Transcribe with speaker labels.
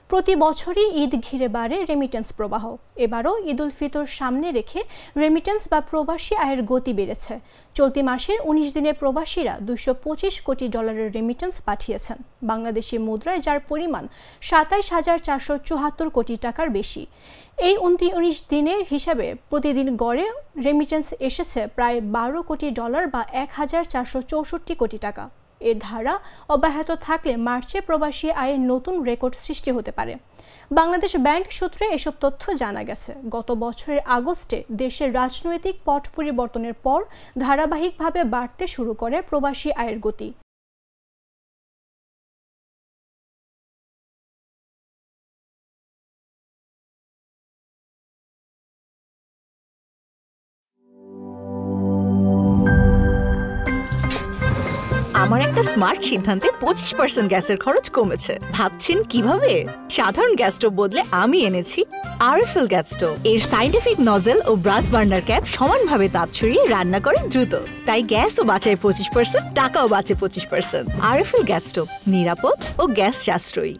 Speaker 1: প্রতি বছরই ঈদ ঘিরে বাড়ে রেমিটেন্স প্রবাহ। এবারও ঈদ উল ফিতর সামনে রেখে রেমিটেন্স বা প্রবাসী আয়ের গতি বেড়েছে। চলতি মাসের ১৯ দিনে প্রবাসীরা $২২৫ কোটি রেমিটেন্স পাঠিয়েছেন বাংলাদেশি মুদ্রায়, যার পরিমাণ ২৭,৪৭৪ কোটি টাকার বেশি। এই ১৯ দিনের হিসাবে প্রতিদিন গড়ে রেমিটেন্স এসেছে প্রায় $১২ কোটি বা ১,৪৬৪ কোটি টাকা। এর ধারা অব্যাহত থাকলে মার্চে প্রবাসী আয়ের নতুন রেকর্ড সৃষ্টি হতে পারে। বাংলাদেশ ব্যাংক সূত্রে এসব তথ্য জানা গেছে। গত বছরের আগস্টে দেশের রাজনৈতিক পট পরিবর্তনের পর ধারাবাহিকভাবে বাড়তে শুরু করে প্রবাসী আয়ের গতি।
Speaker 2: আমার একটা স্মার্ট সিদ্ধান্তে 25% গ্যাসের খরচ কমেছে। ভাবছেন কিভাবে? সাধারণ গ্যাস স্টোভ বদলে আমি এনেছি আরএফএল গ্যাস স্টোভ। এর সাইন্টিফিক নজল ও ব্রাস বার্নার ক্যাপ সমানভাবে তাপ ছড়িয়ে রান্না করে দ্রুত, তাই গ্যাসও বাঁচায় 25%, টাকাও বাঁচে 25%। আরএফএল গ্যাস স্টোভ নিরাপদ ও গ্যাস সাশ্রয়ী।